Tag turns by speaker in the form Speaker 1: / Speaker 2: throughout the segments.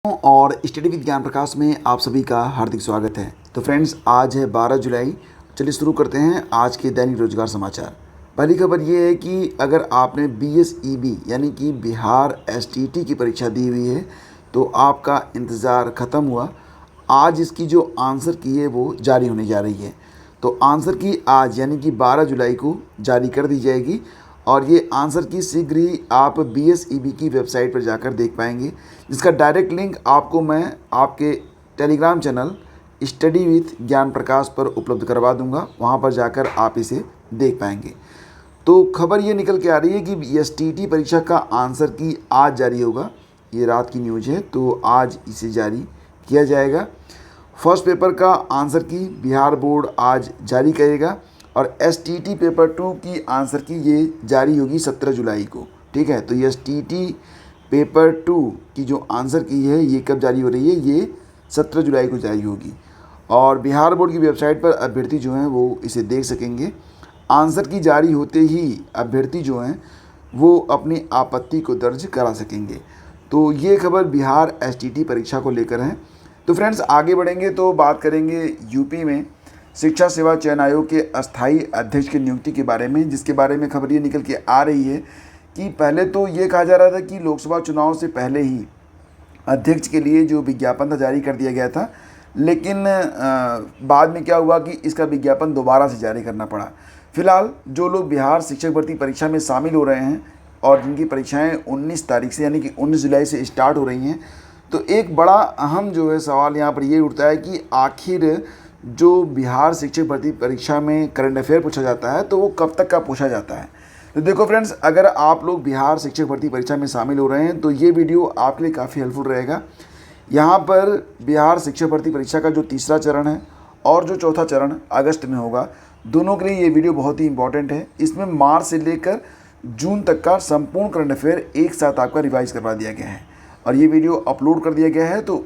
Speaker 1: और study with ज्ञान प्रकाश में आप सभी का हार्दिक स्वागत है। तो फ्रेंड्स, आज है 12 जुलाई। चलिए शुरू करते हैं आज के दैनिक रोजगार समाचार। पहली खबर ये है कि अगर आपने BSEB यानी कि बिहार STT की परीक्षा दी हुई है तो आपका इंतज़ार ख़त्म हुआ। आज इसकी जो आंसर की है वो जारी होने जा रही है। तो आंसर की आज यानी कि 12 जुलाई को जारी कर दी जाएगी और ये आंसर की शीघ्र ही आप BSEB की वेबसाइट पर जाकर देख पाएंगे, जिसका डायरेक्ट लिंक आपको मैं आपके टेलीग्राम चैनल स्टडी विथ ज्ञान प्रकाश पर उपलब्ध करवा दूंगा। वहाँ पर जाकर आप इसे देख पाएंगे। तो खबर ये निकल के आ रही है कि STT परीक्षा का आंसर की आज जारी होगा। ये रात की न्यूज़ है, तो आज इसे जारी किया जाएगा। फर्स्ट पेपर का आंसर की बिहार बोर्ड आज जारी करेगा और STT पेपर 2 की आंसर की ये जारी होगी 17 जुलाई को। ठीक है, तो ये STT पेपर 2 की जो आंसर की है ये कब जारी हो रही है, ये 17 जुलाई को जारी होगी और बिहार बोर्ड की वेबसाइट पर अभ्यर्थी जो हैं वो इसे देख सकेंगे। आंसर की जारी होते ही अभ्यर्थी जो हैं वो अपनी आपत्ति को दर्ज करा सकेंगे। तो ये खबर बिहार STT परीक्षा को लेकर है। तो फ्रेंड्स, आगे बढ़ेंगे तो बात करेंगे यूपी में शिक्षा सेवा चयन आयोग के अस्थाई अध्यक्ष की नियुक्ति के बारे में, जिसके बारे में खबर ये निकल के आ रही है कि पहले तो ये कहा जा रहा था कि लोकसभा चुनाव से पहले ही अध्यक्ष के लिए जो विज्ञापन था जारी कर दिया गया था, लेकिन बाद में क्या हुआ कि इसका विज्ञापन दोबारा से जारी करना पड़ा। फिलहाल जो लोग बिहार शिक्षक भर्ती परीक्षा में शामिल हो रहे हैं और जिनकी परीक्षाएँ 19 तारीख से यानी कि 19 जुलाई से स्टार्ट हो रही हैं, तो एक बड़ा अहम जो है सवाल यहाँ पर ये उठता है कि आखिर जो बिहार शिक्षक भर्ती परीक्षा में करंट अफेयर पूछा जाता है तो वो कब तक का पूछा जाता है। तो देखो फ्रेंड्स, अगर आप लोग बिहार शिक्षक भर्ती परीक्षा में शामिल हो रहे हैं तो ये वीडियो आपके लिए काफ़ी हेल्पफुल रहेगा। यहाँ पर बिहार शिक्षक भर्ती परीक्षा का जो तीसरा चरण है और जो चौथा चरण अगस्त में होगा, दोनों के लिए ये वीडियो बहुत ही इंपॉर्टेंट है। इसमें मार्च से लेकर जून तक का संपूर्ण करंट अफेयर एक साथ आपका रिवाइज करवा दिया गया है और ये वीडियो अपलोड कर दिया गया है। तो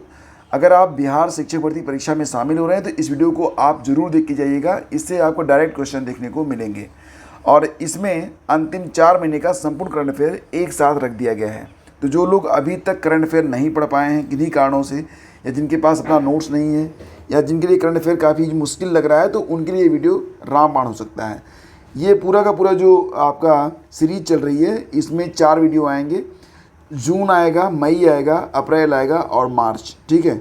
Speaker 1: अगर आप बिहार शिक्षक भर्ती परीक्षा में शामिल हो रहे हैं तो इस वीडियो को आप जरूर देख के जाइएगा। इससे आपको डायरेक्ट क्वेश्चन देखने को मिलेंगे और इसमें अंतिम 4 महीने का संपूर्ण करंट अफेयर एक साथ रख दिया गया है। तो जो लोग अभी तक करंट अफेयर नहीं पढ़ पाए हैं किन्हीं कारणों से, या जिनके पास अपना नोट्स नहीं है, या जिनके लिए करंट अफेयर काफ़ी मुश्किल लग रहा है, तो उनके लिए ये वीडियो रामबाण हो सकता है। ये पूरा का पूरा जो आपका सीरीज चल रही है, इसमें 4 वीडियो आएंगे। जून आएगा, मई आएगा, अप्रैल आएगा और मार्च। ठीक है,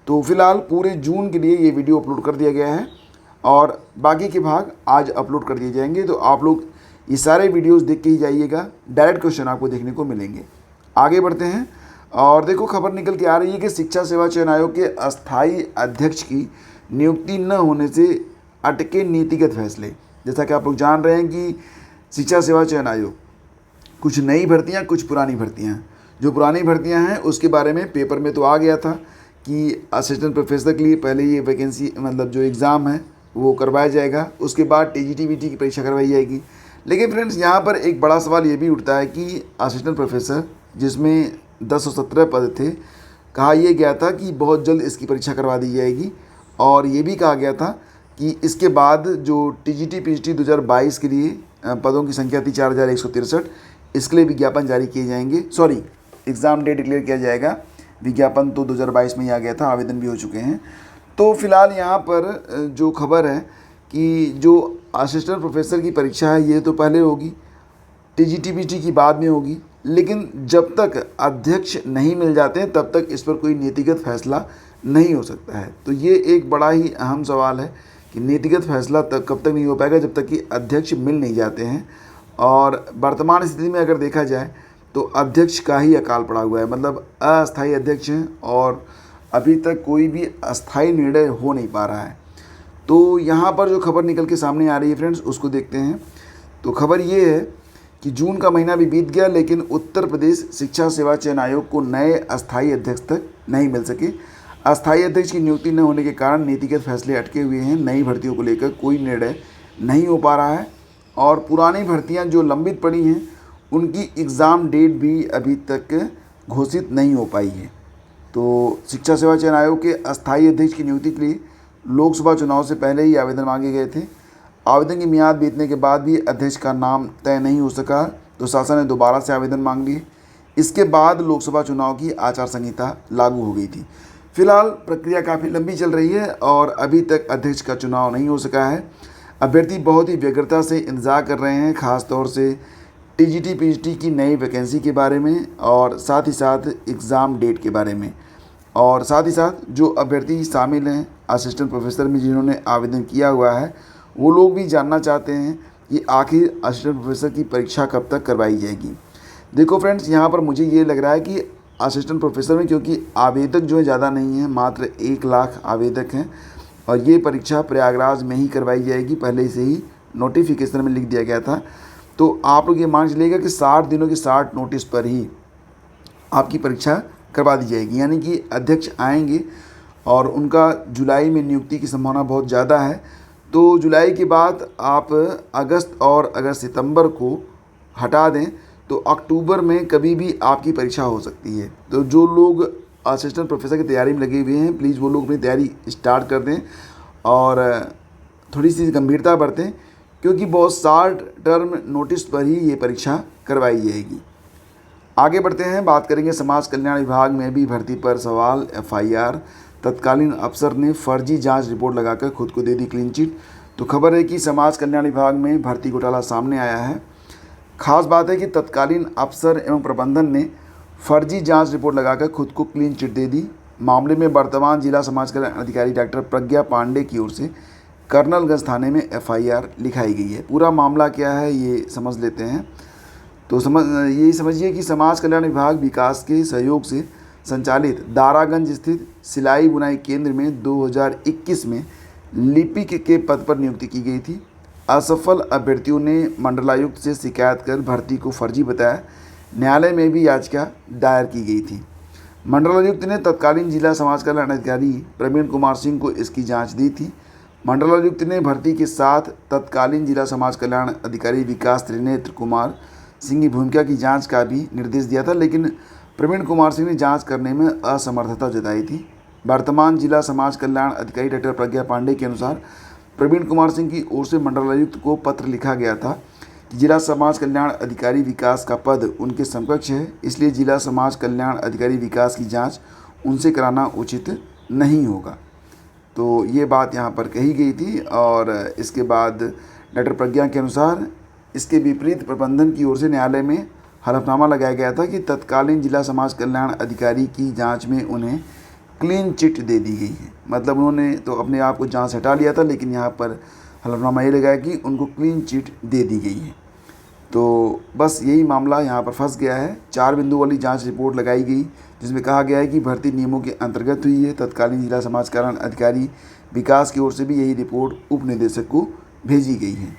Speaker 1: तो फिलहाल पूरे जून के लिए ये वीडियो अपलोड कर दिया गया है और बाकी के भाग आज अपलोड कर दिए जाएंगे। तो आप लोग ये सारे वीडियोस देख के ही जाइएगा, डायरेक्ट क्वेश्चन आपको देखने को मिलेंगे। आगे बढ़ते हैं और देखो, खबर निकल के आ रही है कि शिक्षा सेवा चयन आयोग के अस्थाई अध्यक्ष की नियुक्ति न होने से अटके नीतिगत फैसले। जैसा कि आप लोग जान रहे हैं कि शिक्षा सेवा चयन आयोग कुछ नई भर्तियाँ, कुछ पुरानी भर्तियाँ। जो पुरानी भर्तियां हैं उसके बारे में पेपर में तो आ गया था कि असिस्टेंट प्रोफेसर के लिए पहले ये वैकेंसी मतलब जो एग्ज़ाम है वो करवाया जाएगा, उसके बाद TGT-BT की परीक्षा करवाई जाएगी। लेकिन फ्रेंड्स, यहाँ पर एक बड़ा सवाल ये भी उठता है कि असिस्टेंट प्रोफेसर जिसमें 1017 पद थे, कहा यह गया था कि बहुत जल्द इसकी परीक्षा करवा दी जाएगी और ये भी कहा गया था कि इसके बाद जो TGT-PGT 2022 के लिए पदों की संख्या थी 4163, इसके लिए विज्ञापन जारी किए जाएंगे। एग्ज़ाम डेट डिक्लेयर किया जाएगा। विज्ञापन तो 2022 में ही आ गया था, आवेदन भी हो चुके हैं। तो फिलहाल यहाँ पर जो खबर है कि जो असिस्टेंट प्रोफेसर की परीक्षा है ये तो पहले होगी, TGT-BT की बाद में होगी, लेकिन जब तक अध्यक्ष नहीं मिल जाते हैं तब तक इस पर कोई नीतिगत फैसला नहीं हो सकता है। तो ये एक बड़ा ही अहम सवाल है कि नीतिगत फैसला तब कब तक नहीं हो पाएगा जब तक कि अध्यक्ष मिल नहीं जाते हैं। और वर्तमान स्थिति में अगर देखा जाए तो अध्यक्ष का ही अकाल पड़ा हुआ है, मतलब अस्थायी अध्यक्ष हैं और अभी तक कोई भी अस्थायी निर्णय हो नहीं पा रहा है। तो यहाँ पर जो खबर निकल के सामने आ रही है फ्रेंड्स, उसको देखते हैं। तो खबर ये है कि जून का महीना भी बीत गया लेकिन उत्तर प्रदेश शिक्षा सेवा चयन आयोग को नए अस्थायी अध्यक्ष तक नहीं मिल सके। अस्थायी अध्यक्ष की नियुक्ति न होने के कारण नीतिगत फैसले अटके हुए हैं। नई भर्तियों को लेकर कोई निर्णय नहीं हो पा रहा है और पुरानी भर्तियाँ जो लंबित पड़ी हैं उनकी एग्ज़ाम डेट भी अभी तक घोषित नहीं हो पाई है। तो शिक्षा सेवा चयन आयोग के अस्थायी अध्यक्ष की नियुक्ति के लिए लोकसभा चुनाव से पहले ही आवेदन मांगे गए थे। आवेदन की मियाद बीतने के बाद भी अध्यक्ष का नाम तय नहीं हो सका तो शासन ने दोबारा से आवेदन मांग लिए। इसके बाद लोकसभा चुनाव की आचार संहिता लागू हो गई थी। फिलहाल प्रक्रिया काफ़ी लंबी चल रही है और अभी तक अध्यक्ष का चुनाव नहीं हो सका है। अभ्यर्थी बहुत ही व्यग्रता से इंतज़ार कर रहे हैं, ख़ास तौर से टीजीटी पीजीटी की नई वैकेंसी के बारे में और साथ ही साथ एग्ज़ाम डेट के बारे में, और साथ ही साथ जो अभ्यर्थी शामिल हैं असिस्टेंट प्रोफेसर में जिन्होंने आवेदन किया हुआ है, वो लोग भी जानना चाहते हैं कि आखिर असिस्टेंट प्रोफेसर की परीक्षा कब तक करवाई जाएगी। देखो फ्रेंड्स, यहाँ पर मुझे ये लग रहा है कि असिस्टेंट प्रोफेसर में क्योंकि आवेदक जो है ज़्यादा नहीं है, मात्र 1 लाख आवेदक हैं और ये परीक्षा प्रयागराज में ही करवाई जाएगी। पहले से ही नोटिफिकेशन में लिख दिया गया था। तो आप लोग ये मान चलिएगा कि 60 दिनों के 60 नोटिस पर ही आपकी परीक्षा करवा दी जाएगी। यानी कि अध्यक्ष आएंगे और उनका जुलाई में नियुक्ति की संभावना बहुत ज़्यादा है। तो जुलाई के बाद आप अगस्त और अगर सितंबर को हटा दें तो अक्टूबर में कभी भी आपकी परीक्षा हो सकती है। तो जो लोग असिस्टेंट प्रोफेसर की तैयारी में लगे हुए हैं, प्लीज़ वो लोग अपनी तैयारी स्टार्ट कर दें और थोड़ी सी गंभीरता बरतें, क्योंकि बहुत शॉर्ट टर्म नोटिस पर ही ये परीक्षा करवाई जाएगी। आगे बढ़ते हैं, बात करेंगे समाज कल्याण विभाग में भी भर्ती पर सवाल। एफआईआर, तत्कालीन अफसर ने फर्जी जांच रिपोर्ट लगाकर खुद को दे दी क्लीन चिट। तो खबर है कि समाज कल्याण विभाग में भर्ती घोटाला सामने आया है। खास बात है कि तत्कालीन अफसर एवं प्रबंधन ने फर्जी जांच रिपोर्ट लगाकर खुद को क्लीन चिट दे दी। मामले में वर्तमान जिला समाज कल्याण अधिकारी डॉक्टर प्रज्ञा पांडे की ओर से कर्नलगंज थाने में एफआईआर लिखाई गई है। पूरा मामला क्या है ये समझ लेते हैं। तो यही समझिए कि समाज कल्याण विभाग विकास के सहयोग से संचालित दारागंज स्थित सिलाई बुनाई केंद्र में 2021 में लिपिक के पद पर नियुक्ति की गई थी। असफल अभ्यर्थियों ने मंडलायुक्त से शिकायत कर भर्ती को फर्जी बताया। न्यायालय में भी याचिका दायर की गई थी। मंडलायुक्त ने तत्कालीन जिला समाज कल्याण अधिकारी प्रवीण कुमार सिंह को इसकी जांच दी थी। मंडलायुक्त ने भर्ती के साथ तत्कालीन जिला समाज कल्याण अधिकारी विकास त्रिनेत्र कुमार सिंह की भूमिका की जांच का भी निर्देश दिया था, लेकिन प्रवीण कुमार सिंह ने जांच करने में असमर्थता जताई थी। वर्तमान जिला समाज कल्याण अधिकारी डॉक्टर प्रज्ञा पांडे के अनुसार प्रवीण कुमार सिंह की ओर से मंडलायुक्त को पत्र लिखा गया था कि जिला समाज कल्याण अधिकारी विकास का पद उनके समकक्ष है, इसलिए जिला समाज कल्याण अधिकारी विकास की जांच उनसे कराना उचित नहीं होगा। तो ये बात यहाँ पर कही गई थी और इसके बाद डॉक्टर प्रज्ञा के अनुसार इसके विपरीत प्रबंधन की ओर से न्यायालय में हलफनामा लगाया गया था कि तत्कालीन जिला समाज कल्याण अधिकारी की जांच में उन्हें क्लीन चिट दे दी गई है। मतलब उन्होंने तो अपने आप को जांच हटा लिया था, लेकिन यहाँ पर हलफनामा ये लगाया कि उनको क्लीन चिट दे दी गई है। तो बस यही मामला यहाँ पर फंस गया है। 4 बिंदु वाली जांच रिपोर्ट लगाई गई जिसमें कहा गया है कि भर्ती नियमों के अंतर्गत हुई है। तत्कालीन जिला समाज कल्याण अधिकारी विकास की ओर से भी यही रिपोर्ट उप निदेशक को भेजी गई है।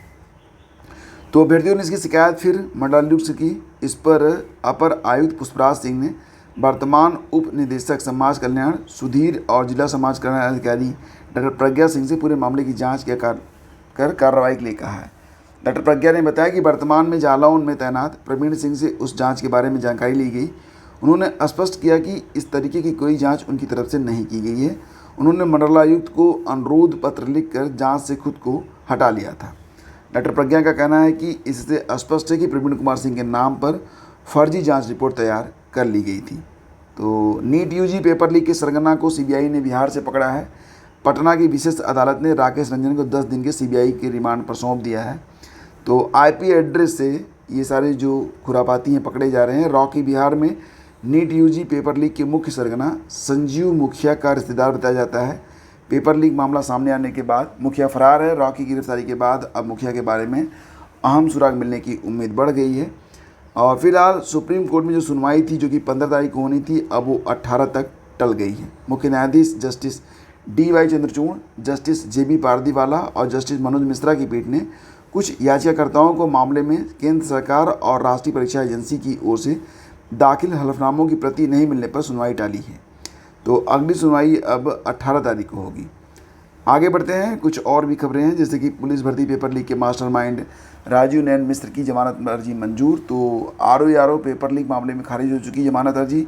Speaker 1: तो अभ्यर्थियों ने इसकी शिकायत फिर मंडलायुक्त से की। इस पर अपर आयुक्त पुष्पराज सिंह ने वर्तमान उप निदेशक समाज कल्याण सुधीर और जिला समाज कल्याण अधिकारी डॉक्टर प्रज्ञा सिंह से पूरे मामले की जांच कर कार्रवाई के लिए कहा है। डॉक्टर प्रज्ञा ने बताया कि वर्तमान में जालौन में तैनात प्रवीण सिंह से उस जांच के बारे में जानकारी ली गई। उन्होंने स्पष्ट किया कि इस तरीके की कोई जांच उनकी तरफ से नहीं की गई है। उन्होंने मंडलायुक्त को अनुरोध पत्र लिखकर जांच से खुद को हटा लिया था। डॉक्टर प्रज्ञा का कहना है कि इससे स्पष्ट है कि प्रवीण कुमार सिंह के नाम पर फर्जी जांच रिपोर्ट तैयार कर ली गई थी। तो नीट यूजी पेपर लीक के सरगना को सीबीआई ने बिहार से पकड़ा है। पटना की विशेष अदालत ने राकेश रंजन को 10 दिन के सीबीआई के रिमांड पर सौंप दिया है। तो आईपी एड्रेस से ये सारे जो खुरापाती हैं पकड़े जा रहे हैं। रॉकी बिहार में नीट यूजी पेपर लीक के मुख्य सरगना संजीव मुखिया का रिश्तेदार बताया जाता है। पेपर लीक मामला सामने आने के बाद मुखिया फरार है। रॉकी की गिरफ्तारी के बाद अब मुखिया के बारे में अहम सुराग मिलने की उम्मीद बढ़ गई है। और फिलहाल सुप्रीम कोर्ट में जो सुनवाई थी जो कि 15 तारीख को होनी थी, अब वो 18 तक टल गई है। मुख्य न्यायाधीश justice DY Chandrachud, justice JB Pardiwala और जस्टिस मनोज मिश्रा की पीठ ने कुछ याचिकाकर्ताओं को मामले में केंद्र सरकार और राष्ट्रीय परीक्षा एजेंसी की ओर से दाखिल हलफनामों की प्रति नहीं मिलने पर सुनवाई टाली है। तो अगली सुनवाई अब 18 तारीख को होगी। आगे बढ़ते हैं, कुछ और भी खबरें हैं, जैसे कि पुलिस भर्ती पेपर लीक के मास्टरमाइंड राजीव नयन मिश्र की जमानत अर्जी मंजूर। तो ROE पेपर लीक मामले में खारिज हो चुकी जमानत अर्जी,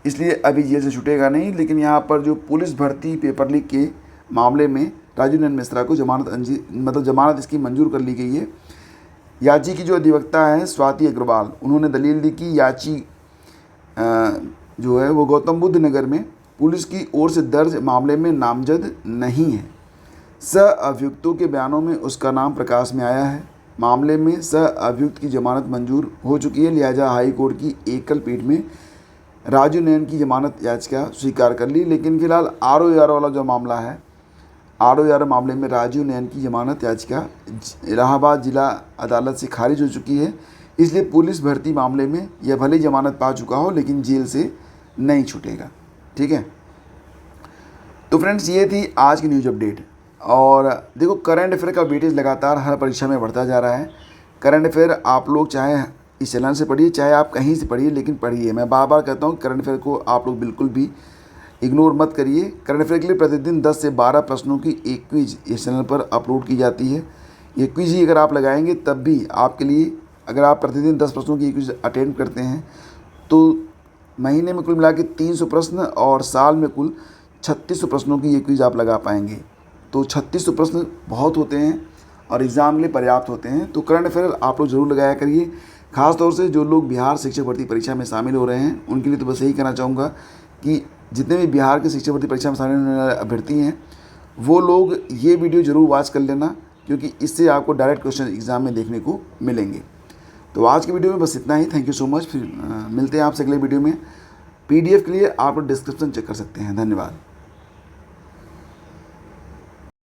Speaker 1: इसलिए अभी जेल से छूटेगा नहीं। लेकिन यहाँ पर जो पुलिस भर्ती पेपर लीक के मामले में राजीव नयन मिश्रा को जमानत इसकी मंजूर कर ली गई है। याची की जो अधिवक्ता है स्वाति अग्रवाल, उन्होंने दलील दी कि याची जो है वो गौतम बुद्ध नगर में पुलिस की ओर से दर्ज मामले में नामजद नहीं है। अभियुक्तों के बयानों में उसका नाम प्रकाश में आया है। मामले में अभियुक्त की जमानत मंजूर हो चुकी है, लिहाजा हाई कोर्ट की एकल पीठ में राजू नयन की जमानत याचिका स्वीकार कर ली। लेकिन फिलहाल ROAR वाला जो मामला है, ROAR मामले में राजू नयन की जमानत याचिका इलाहाबाद जिला अदालत से खारिज हो चुकी है। इसलिए पुलिस भर्ती मामले में यह भले जमानत पा चुका हो लेकिन जेल से नहीं छूटेगा। ठीक है, तो फ्रेंड्स ये थी आज की न्यूज़ अपडेट। और देखो, करंट अफेयर का वेटेज लगातार हर परीक्षा में बढ़ता जा रहा है। करंट अफेयर आप लोग चाहे इस चैनल से पढ़िए चाहे आप कहीं से पढ़िए, लेकिन पढ़िए। मैं बार बार कहता हूँ करंट अफेयर को आप लोग बिल्कुल भी इग्नोर मत करिए। करंट अफेयर के लिए प्रतिदिन 10 से 12 प्रश्नों की एक क्विज इस चैनल पर अपलोड की जाती है। ये क्विज ही अगर आप लगाएंगे तब भी आपके लिए, अगर आप प्रतिदिन 10 प्रश्नों की क्विज अटेंड करते हैं तो महीने में कुल मिला के 300 प्रश्न और साल में कुल 3600 प्रश्नों की ये क्विज आप लगा पाएंगे। तो 3600 प्रश्न बहुत होते हैं और एग्ज़ाम के लिए पर्याप्त होते हैं। तो करंट अफेयर आप लोग ज़रूर लगाया करिए। खास तौर से जो लोग बिहार शिक्षक भर्ती परीक्षा में शामिल हो रहे हैं उनके लिए तो बस यही कहना चाहूँगा कि जितने भी बिहार के शिक्षक भर्ती परीक्षा में शामिल होने वाले अभ्यर्थी हैं वो लोग ये वीडियो ज़रूर वॉच कर लेना, क्योंकि इससे आपको डायरेक्ट क्वेश्चन एग्ज़ाम में देखने को मिलेंगे। तो आज की वीडियो में बस इतना ही। Thank you so much. फिर मिलते हैं आपसे अगले वीडियो में। PDF के लिए आप डिस्क्रिप्शन चेक कर सकते हैं। धन्यवाद।